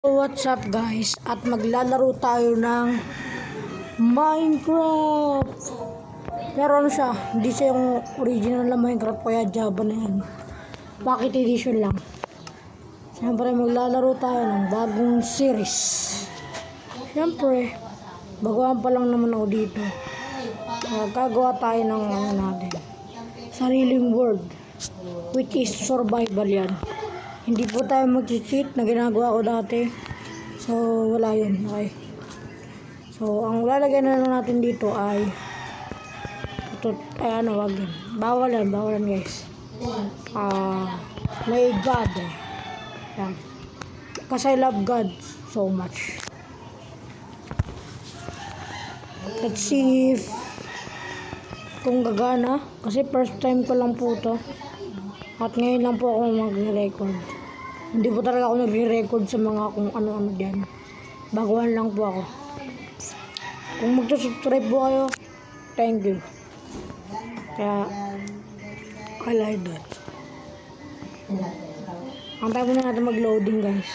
What's up guys? At maglalaro tayo ng Minecraft. Pero ano siya, hindi siya yung original na Minecraft kaya Java na yan. Pocket edition lang. Siyempre maglalaro tayo ng bagong series. Siyempre, baguhan pa lang naman ako dito. Gagawa tayo ng natin. Sariling world. Which is survival yan. Hindi po tayo mag-cheat na ginagawa ko dati. So, wala yun. Okay. So, ang lalagay na lang natin dito ay ito, wag yun. Bawal yan guys. May God. Yan. Kasi I love God so much. Let's see if kung gagana. Kasi first time ko lang po to. At ngayon lang po ako mag-record. Hindi po talaga ako nagre-record sa mga kung ano-ano dyan. Baguhan lang po ako. Kung mag-subscribe po kayo, thank you. Kaya, I like that. Antay muna natin mag-loading guys.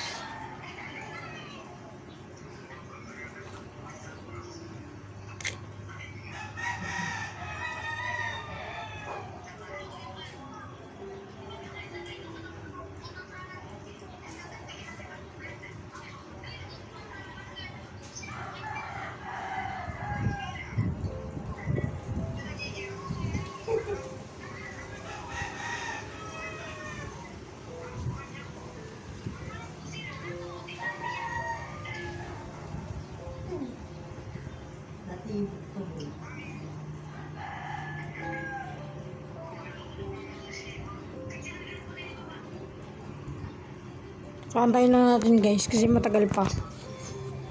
Antayin na natin guys kasi matagal pa.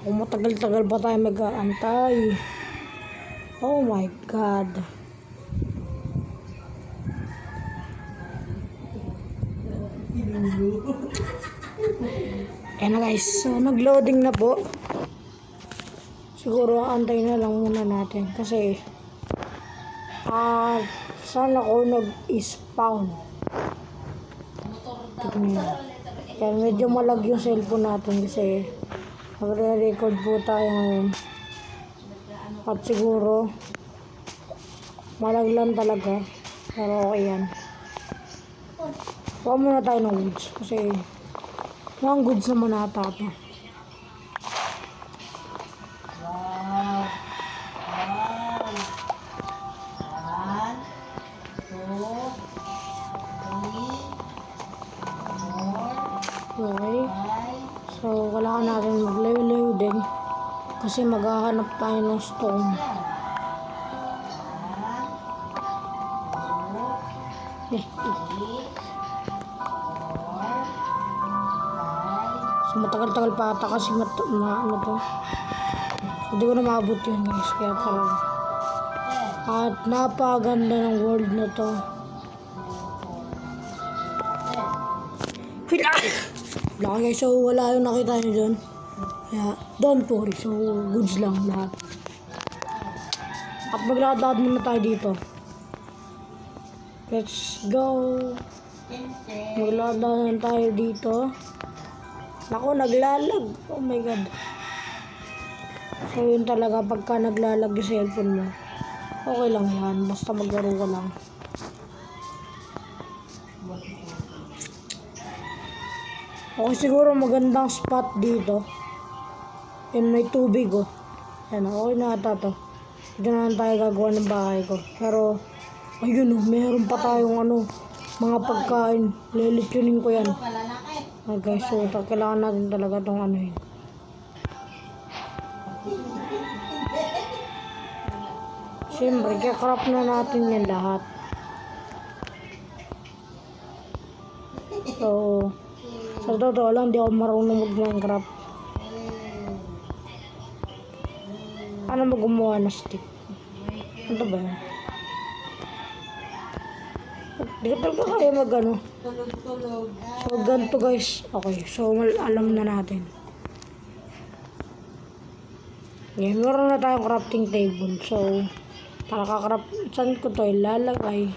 Kung matagal-tagal pa tayo mag-aantay. Oh my god. Ayan na guys. So nag-loading na po. Siguro antayin na lang muna natin kasi saan ako nag-spawn. Tignan. Kaya medyo malag yung cellphone natin kasi magre-record po tayo ngayon. At siguro malag lang talaga. Pero okay yan. Huwag muna tayo ng goods kasi mga goods naman ata ito. Okay. So, kailangan natin mag-layo-layo din kasi maghahanap tayo ng stone. So, matagal-tagal pa ata kasi ano to. Hindi ko na maabot yun guys, kaya talaga. At napaganda ng world na to. Wala guys, so wala yung nakita nyo dyan. Kaya, don't worry. So, goods lang lahat. At maglakad-lakad muna tayo dito. Let's go. Maglakad-lakad tayo dito. Naku, naglalag. Oh my god. So, yun talaga pagka naglalag yung cellphone mo. Okay lang yan. Basta maglaro ka lang. Okay, siguro magandang spot dito. And may tubig oh. Yan, okay na ata to. Diyan na tayo gagawa ng bahay ko. Pero, ayun oh, meron pa tayong mga pagkain. Lilitsunin ko yan. Okay, so kailangan natin talaga itong yun. Siyempre, kaya-craft na natin yan lahat. So, sa totoo lang, di ako marunong mag-Minecraft. Ano mo gumawa na stick? Ano ba yan? Di ka talaga kaya mag-ano. So, ganito guys. Okay, so alam na natin. Ngayon, meron na tayong crafting table. So, nakaka-craft. Saan ko to ilalagay?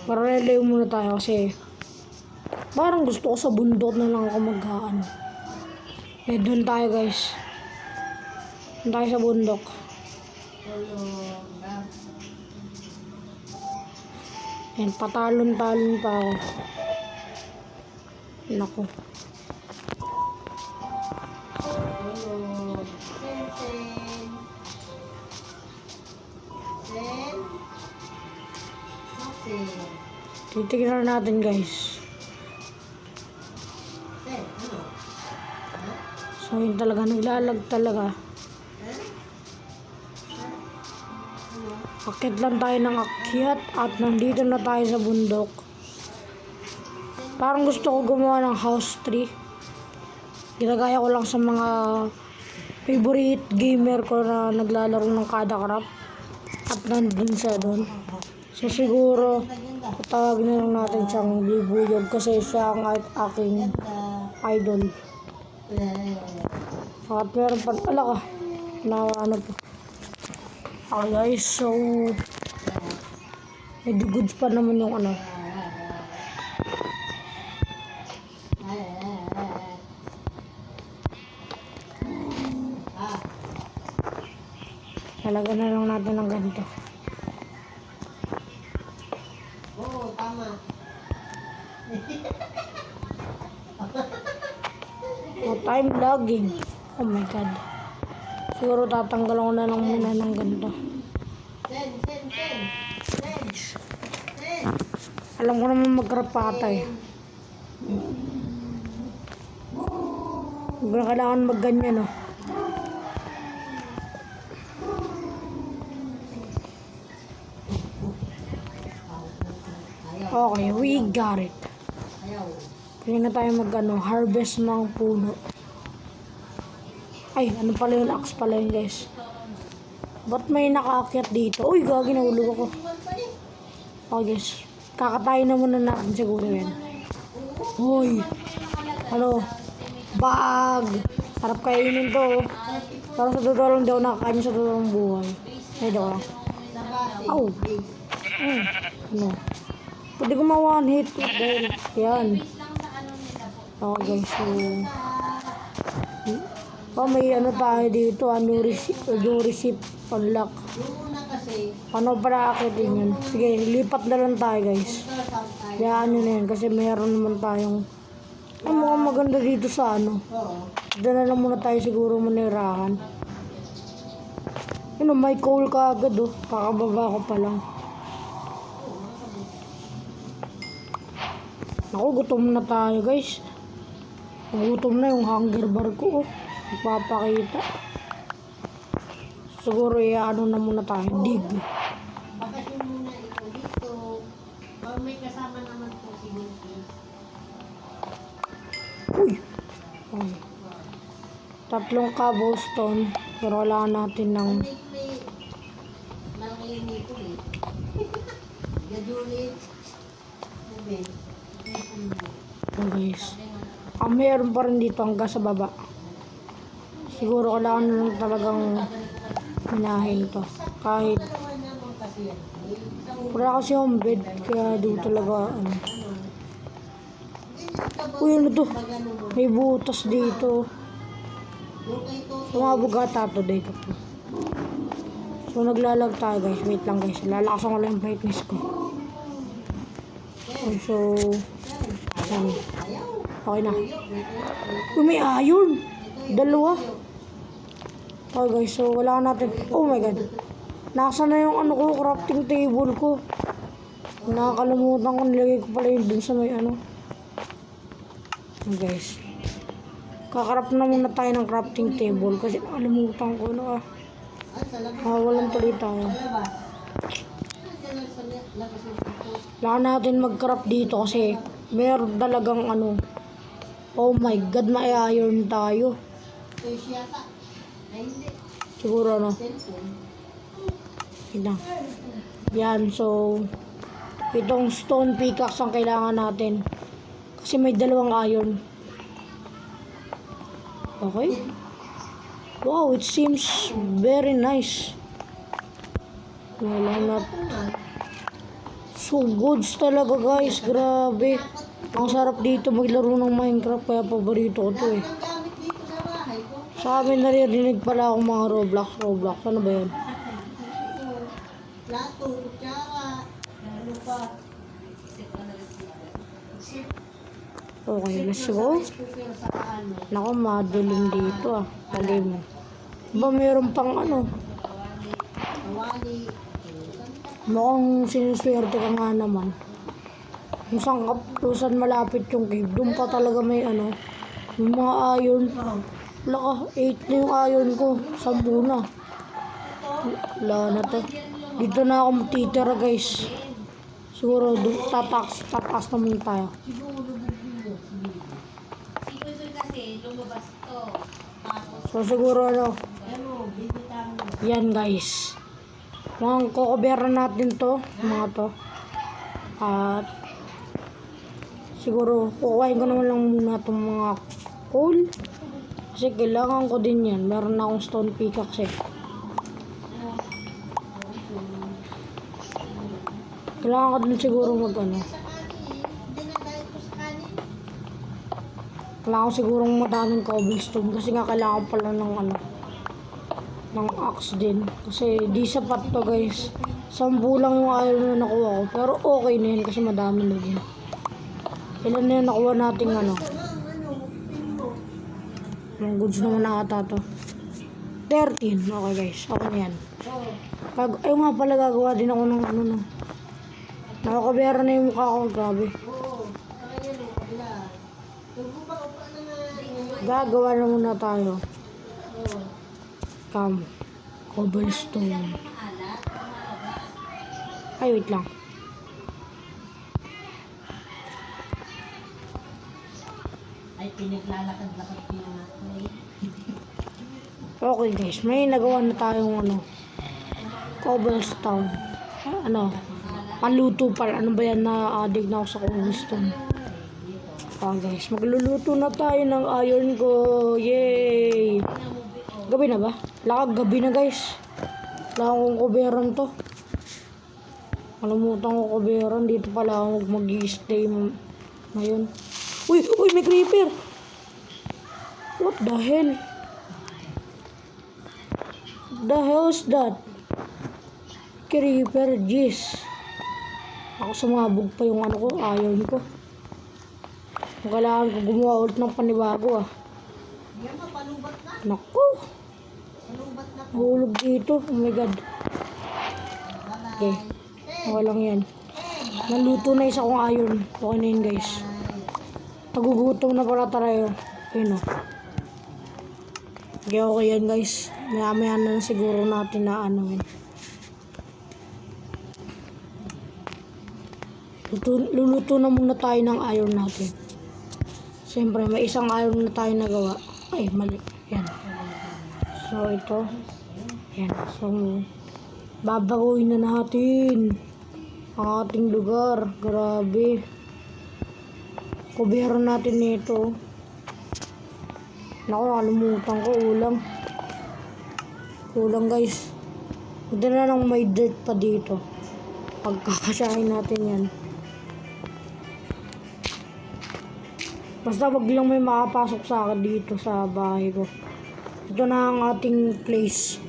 Paralelo muna tayo kasi Parang gusto ko sa bundok na lang ako mag-aan. Eh, doon tayo guys. Doon tayo sa bundok. Ayan, patalon-talon pa ako. Naku. Titignan natin guys. So yun talaga, naglalag talaga. Akit lang tayo ng akyat at nandito na tayo sa bundok. Parang gusto ko gumawa ng house tree. Ginagaya ko lang sa mga favorite gamer ko na naglalaro ng kada crap. At nandun siya doon. So siguro, patawagin na lang natin siyang Bibuyog kasi siya ang aking idol. At meron pa, ala ka, na ano po. Okay guys, so medyo goods pa naman yung ano. Talaga na lang natin ng ganito. Oo, tama. Oh, time logging. Oh my god. Siguro tatanggal ko na lang muna ng ganito. Alam ko naman mag-crop patay. Hindi na kailangan mag-ganyan, oh. Okay, we got it. Pwede na tayo harvest ng puno. Ay, ano pala yun? Axe pala yun, guys. Ba't may nakaakyat dito? Uy, gagi, nahulog ako. Okay, guys. Kakatayin na muna natin siguro yan. Uy. Ano? Bag. Sarap kainin to. Parang sa totoo lang, di ako nakakain sa totoong buhay. Ay, di ako lang. Ow. Ano? Pwede ko ma-one hit. Dahil, yan. Okay, guys. So, oh, may ano tayo dito, new receipt unlock. Ano para akitin yun? Sige, lipat na lang tayo guys. Kayaan nyo na yan kasi mayroon naman tayong mukhang maganda dito sa ano. Doon na lang muna tayo siguro manirahan. Yun, may coal ka agad oh. Kakababa ko pa lang. Ako, gutom na tayo guys. Gutom na yung hunger bar ko oh. Magpapakita. Siguro ano na muna tayo, dig. Bakasyon muna ito dito. May kasama naman po si Winky. Uy! Okay. 3 cobblestone. Pero kailangan natin ng... Malaki nito eh. Gadulit. Oh guys. Mayroon pa rin dito hanggang sa baba. Siguro kailangan na lang talagang minahin to. Kahit wala kasi yung bed, kaya dito talaga ano. Uy, ano to? May butas dito. Sumabugata to dito. So naglalag tayo guys. Wait lang guys. Lalakasan ko lang yung brightness ko. So okay na. Uy, may iron. 2. Okay guys, so wala natin. Oh my god. Nasa na yung ano ko, crafting table ko. Nakakalimutan ko, nilagay ko pala yun dun sa may ano. Okay guys. Kakarap na muna tayo ng crafting table kasi nakalimutan ko na. Walang tuloy tayo. Wala natin mag-craft dito kasi meron talagang ano. Oh my god, may iron tayo. Siguro ano. Yan, so itong stone pickaxe ang kailangan natin. Kasi may 2 iron. Okay. Wow, it seems very nice. Wala na. So goods talaga guys, grabe. Ang sarap dito maglaro ng Minecraft kaya paborito ko to eh. Ang gamit dito sa bahay ko. Sa amin naririnig pala akong mga Roblox. Ano ba yun? Ito, plato, kutsara, ano pa. Okay, let's go. Cooker sa ano. Naku, madilim dito ah. Talim mo. Ba meron pang ano? Kawali. Mukhang sinuswerte ka nga naman. Kung saan malapit yung cave, doon pa talaga may ano, yung mga iron. Wala ka, 8 na yung iron ko, 10 na. Wala na to. Dito na ako matitira guys. Siguro tatakas naman tayo. Kasi lumabas to. Tapos, So siguro ano, bibitahan mo. yan guys. Mukhang kukuberan natin to, mga to. At siguro kukuhain ko naman lang muna itong mga coal. Kasi kailangan ko din yan. Meron na akong stone pickaxe eh. Kailangan ko din siguro mag ano. Sa kanin, dinadahil ko sa kanin. Kailangan ko siguro madaming cobblestone. Kasi nga kailangan pala ng ano. Ng axe din. Kasi di sapat to guys. 10 lang yung iron na nakuha ko. Pero okay na yun kasi madami na din. Ilan na yun nakuha natin ano. Ang goods naman na ata to. 13. Okay guys. Okay na yan. Ayun nga pala gagawa din ako ng ano no. Nakakabera na yung mukha ko. Grabe. Oo, saka yan o, kabila. Nagbupa-upa na nga. Gagawa na muna tayo. Oo. Cam. Cobblestone. Ay, wait lang. Ay, pinaglalakad-lakad ko yung ako eh. Okay guys, may nagawa na tayong ano. Cobblestone. Ano? Panluto pala. Ano ba yan na adig na ako sa cobblestone? Guys, magluluto na tayo ng iron ko. Yay! Gabi na ba? Lakag gabi na guys. Wala akong kuberan to. Kalimutan ko kuberan. Dito pala ako mag-i-stay ngayon. Uy! Uy! May creeper! What the hell? The hell is that? Creeper, jeez. Ako sumabog pa yung ano ko, iron ko. Kailangan ko gumawa ulit ng panibago ah. Yan mo, palubat na. Naku! Palubat na. Hulog dito. Oh my god. Okay. Okay lang yan. Naluto na isa kong iron. Okay na yun guys. Nagugutom na pala tayo. Yun o. Okay yan guys. Maya na siguro natin na ano yun. Luluto na muna tayo ng iron natin. Siyempre, may isang iron na tayo nagawa. Ay, mali. Yan. So, ito. Yan. So, babaguhin na natin ang ating lugar. Grabe. Kuberan natin nito. Naku, nakalimutan ko. Ulang guys. Hindi na lang may dirt pa dito. Pagkakasyahin natin yan. Basta wag lang may makapasok sa akin dito sa bahay ko. Ito na ang ating place.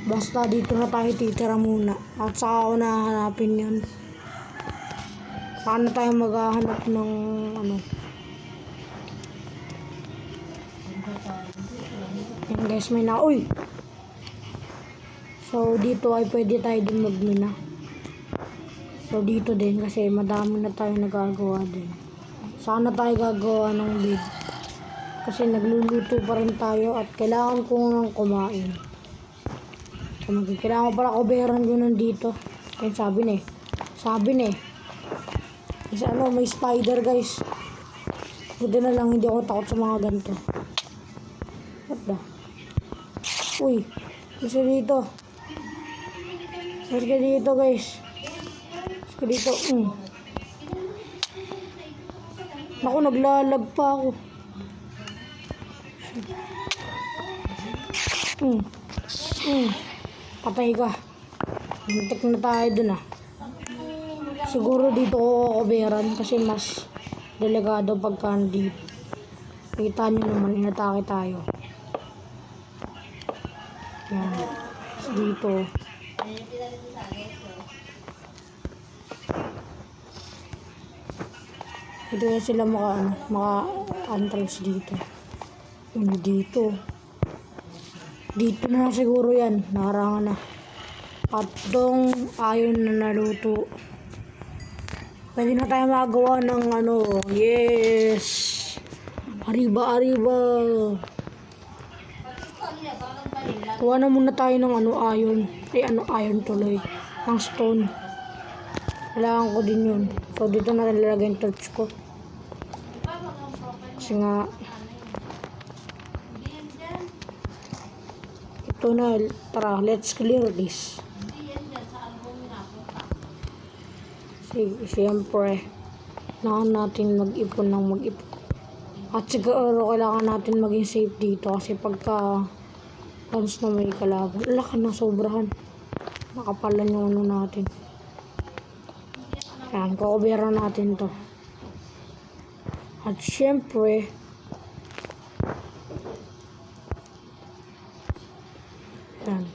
Basta dito na tayo titira muna. At saka ako nahanapin yun. Saan na tayo maghahanap ng ano. Yan guys, may na. Uy! So dito ay pwede tayo din magmina. So dito din kasi madami na tayo nagagawa din. Sana tayo gagawa ng bed. Kasi nagluluto pa rin tayo at kailangan ko nang kumain. So, kailangan ko pala kuberan ko nandito. Ayun, sabi na eh. Kasi ano, may spider guys. Buti na lang hindi ako takot sa mga ganito. What the? Uy, kasi dito. Kasi dito guys. Kasi dito. Naku, naglalag pa ako. Patay ka. Muntik na tayo dun ah. Siguro dito ko kukuberan kasi mas delikado pagka dito. Kita nyo naman, inatake tayo. Yan. Tapos dito. Ito yan sila maka-entrance dito. Yun dito. Dito na siguro yan. Naharangan na. At dong ayon na naluto. Pwede na tayo magawa ng yes! Arriba, arriba! Kuha na muna tayo ng iron. Iron tuloy. Ang stone. Kailangan ko din yun. So, dito na lalagay yung torch ko. Kasi nga, ito na. Tara, let's clear this. Siyempre, kailangan natin mag-ipon ng mag-ipon. At siguro, kailangan natin maging safe dito. Kasi pagka once na may kalaban, laka na sobrahan. Makapalan yung natin. Yan, kukubera natin to. At syempre, yan.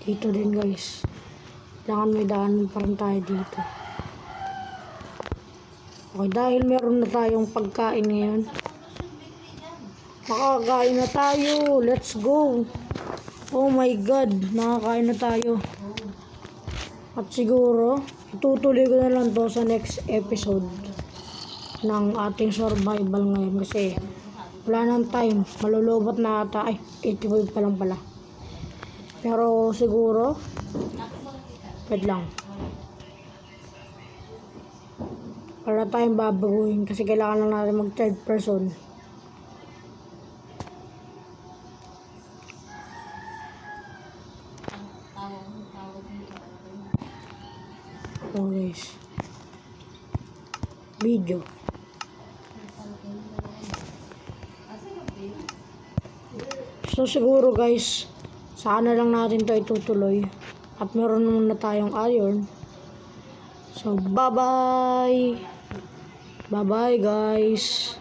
Dito din guys. Kailangan may daan pa rin tayo dito. Okay, dahil meron na tayong pagkain ngayon. Makakain na tayo. Let's go. Oh my God, nakakain na tayo. At siguro, itutuloy ko na lang to sa next episode ng ating survival ngayon kasi wala nang time. Malulobot na ata. Ay, 85 pa lang pala. Pero siguro, wait lang. Wala tayong babaguhin kasi kailangan lang natin mag third person. Oh guys. Video. So siguro guys, sana lang natin to itutuloy. At meron naman na tayong iron. So bye bye. Bye bye guys.